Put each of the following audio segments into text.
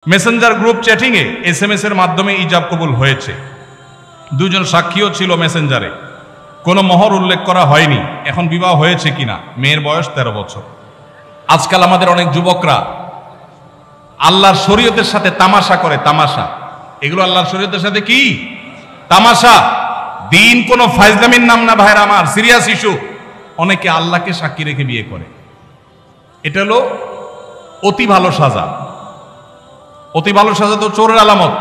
Messenger group chatting এ SMS এর মাধ্যমে ইজাব কবুল হয়েছে। দুজন সাক্ষীও ছিল মেসেঞ্জারে, কোনো মোহর উল্লেখ করা হয়নি। এখন বিবাহ হয়েছে কিনা? মেয়ের বয়স 13 বছর। আজকাল আমাদের অনেক যুবকরা আল্লাহর শরীয়তের সাথে তামাশা করে। তামাশা, এগুলো আল্লাহর শরীয়তের সাথে কি তামাশা? দিন কোনো ফাইজলামির নাম না ভাইরা আমার, সিরিয়াস ইস্যু। অনেকে আল্লাহকে সাক্ষী রেখে বিয়ে করে। এটা হলো অতি ভালো সাজা। অতি ভালো সাজা তো চোরের আলামত।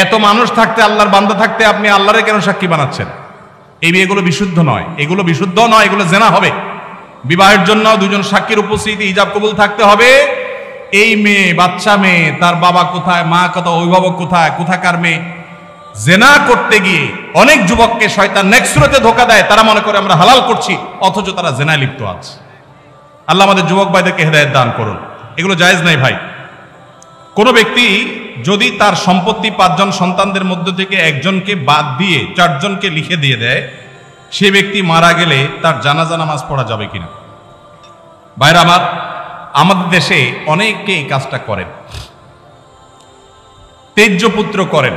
এত মানুষ থাকতে, আল্লাহর বান্দা থাকতে আপনি আল্লাহরে কেন সাক্ষী বানাচ্ছেন? এই বিয়েগুলো বিশুদ্ধ নয়, এগুলো বিশুদ্ধ নয়, এগুলো জেনা হবে। বিবাহের জন্য দুজন সাক্ষীর উপস্থিতি, ইজাব কবুল থাকতে হবে। এই মেয়ে, বাচ্চা মেয়ে, তার বাবা কোথায়, মা কোথায়, অভিভাবক কোথায়, কোথাকার মেয়ে, জেনা করতে গিয়ে অনেক যুবককে শয়তান নেক্সট সুরতে ধোঁকা দেয়। তারা মনে করে আমরা হালাল করছি, অথচ তারা জেনায় লিপ্ত আছে। আল্লাহ আমাদের যুবক ভাইদেরকে হেদায়েত দান করুন। এগুলো জায়েজ নাই ভাই। কোন ব্যক্তি যদি তার সম্পত্তি 5 জন সন্তানদের মধ্য থেকে একজনকে বাদ দিয়ে 4 জনকে লিখে দিয়ে দেয়, সে ব্যক্তি মারা গেলে তার জানাজা নামাজ পড়া যাবে কিনা? ভাইরা আমার, আমাদের দেশে অনেকে এই কাজটা করেন, তেজ্যপুত্র করেন।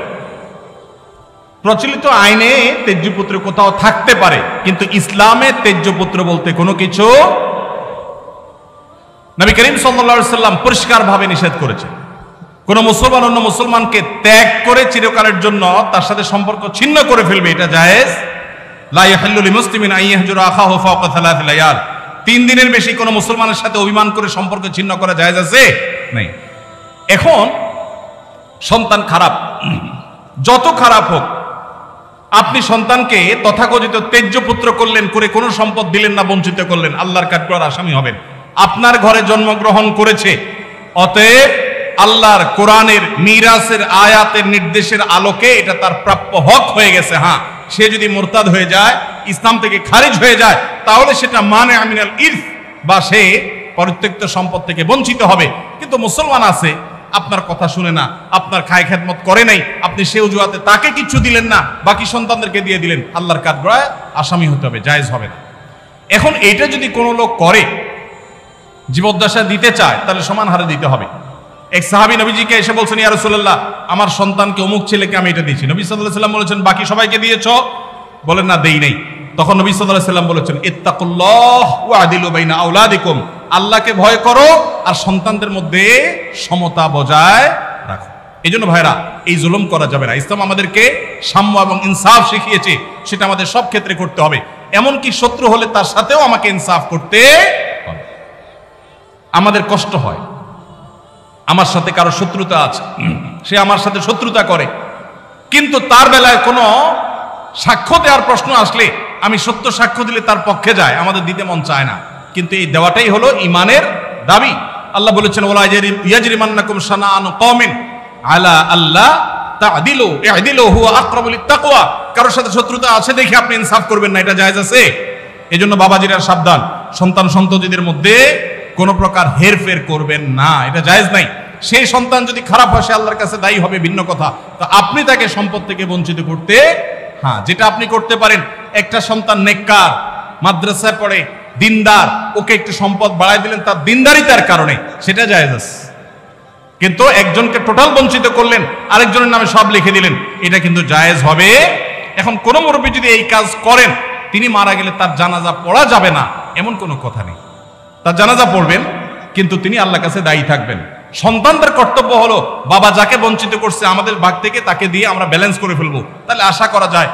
প্রচলিত আইনে তেজ্যপুত্র কোথাও থাকতে পারে, কিন্তু ইসলামে তেজ্যপুত্র বলতে কোনো কিছু নবী করিম সাল্লাল্লাহু আলাইহি ওয়াসাল্লাম পরিষ্কারভাবে নিষেধ করেছেন। কোন মুসলমান অন্য মুসলমানকে ত্যাগ করে চিরকালের জন্য তার সাথে সম্পর্ক ছিন্ন করে ফেলবে, এটা জায়েজ। লা ইয়াহিল্লু লিমুসলিমিন আন ইয়াহজুরা আখাহু ফাওকা 3 লায়াল। 3 দিনের বেশি কোন মুসলমানের সাথে অভিমান করে সম্পর্ক ছিন্ন করা জায়েজ আছে? নেই। এখন সন্তান খারাপ, যত খারাপ হোক, আপনি সন্তানকে তথাকথিত তেজ্যপুত্র করলেন, করে কোনো সম্পদ দিলেন না, বঞ্চিত করলেন, আল্লাহর কাঠগড়ার আসামি হবেন। আপনার ঘরে জন্মগ্রহণ করেছে, অতএব আল্লাহর কোরআনের মিরাসের আয়াতের নির্দেশের আলোকে এটা তার প্রাপ্য হক হয়ে গেছে। হ্যাঁ, সে যদি মুরতাদ হয়ে যায়, ইসলাম থেকে খারিজ হয়ে যায়, তাহলে সেটা মানে আমিনাল ইরফ, বা সে পরিত্যক্ত সম্পদ থেকে বঞ্চিত হবে। কিন্তু মুসলমান আছে, আপনার কথা শুনে না, আপনার খায় খেদমত করে নাই, আপনি সে অজুহাতে তাকে কিছু দিলেন না, বাকি সন্তানদেরকে দিয়ে দিলেন, আল্লাহর কাঠগড়ায় আসামি হতে হবে, জায়েজ হবে না। এখন এইটা যদি কোনো লোক করে, জীবদ্দশা দিতে চায়, তাহলে সমান হারে দিতে হবে। এক সাহাবী নবীজিকে এসে বলছেন, ইয়া রাসূলুল্লাহ, আমার সন্তানকে অমুক ছেলেকে আমি এটা দিয়েছি। নবী সাল্লাল্লাহু আলাইহি ওয়াসাল্লাম বলেছেন, বাকি সবাইকে দিয়েছো? বলেন না, দেই নাই। তখন নবী সাল্লাল্লাহু আলাইহি ওয়াসাল্লাম বলেছেন, ইত্তাকুল্লাহ ওয়া আদিলু বাইনা আওলাদিকুম, আল্লাহকে ভয় করো আর সন্তানদের মধ্যে সমতা বজায় রাখো। এই জন্য ভাইরা, এই জুলুম করা যাবে না। ইসলাম আমাদেরকে সাম্য এবং ইনসাফ শিখিয়েছে, সেটা আমাদের সব ক্ষেত্রে করতে হবে। এমনকি শত্রু হলে তার সাথেও আমাকে ইনসাফ করতে হবে। আমাদের কষ্ট হয়, আমার সাথে কারো শত্রুতা আছে, সে আমার সাথে শত্রুতা করে, কিন্তু তার বেলায় কোনো সাক্ষ্য দেওয়ার প্রশ্ন আসলে আমি সত্য সাক্ষ্য দিলে তার পক্ষে যায়, আমাদের দিতে মন চায় না। কিন্তু এই দেওয়াটাই হলো ইমানের দাবি। আল্লাহ বলেছেন, ওয়ালা ইয়াজরিমান্নাকুম শানাআনু কওমিন আলা আল্লাহ তা'দিলু ই'দিলু হুয়া আকরাবু লিত-তাকওয়া। কারোর সাথে শত্রুতা আছে দেখে আপনি ইনসাফ করবেন না, এটা জায়েজ আছে? এজন্য বাবাজিরা সাবধান, সন্তান সন্ততিদের মধ্যে কোন প্রকার হেরফের করবেন না, এটা জায়েজ নাই। সেই সন্তান যদি খারাপ হয়, সে আল্লাহর কাছে দায়ী হবে, ভিন্ন কথা। তো আপনি তাকে সম্পদ থেকে বঞ্চিত করতে, হ্যাঁ, যেটা আপনি করতে পারেন, একটা সন্তান নেককার, মাদ্রাসায় পড়ে, দিনদার, ওকে একটু সম্পদ বাড়াই দিলেন তার দিনদারিতার কারণে, সেটা জায়েজ আছে। কিন্তু একজনকে টোটাল বঞ্চিত করলেন, আরেকজনের নামে সব লিখে দিলেন, এটা কিন্তু জায়েজ হবে। এখন কোন মুরব্বী যদি এই কাজ করেন, তিনি মারা গেলে তার জানাজা পড়া যাবে না, এমন কোনো কথা নেই। তার জানাজা পড়বেন, কিন্তু তিনি আল্লাহর কাছে দায়ী থাকবেন। সন্তানদের কর্তব্য হলো, বাবা যাকে বঞ্চিত করছে আমাদের ভাগ থেকে তাকে দিয়ে আমরা ব্যালেন্স করে ফেলবো, তাহলে আশা করা যায়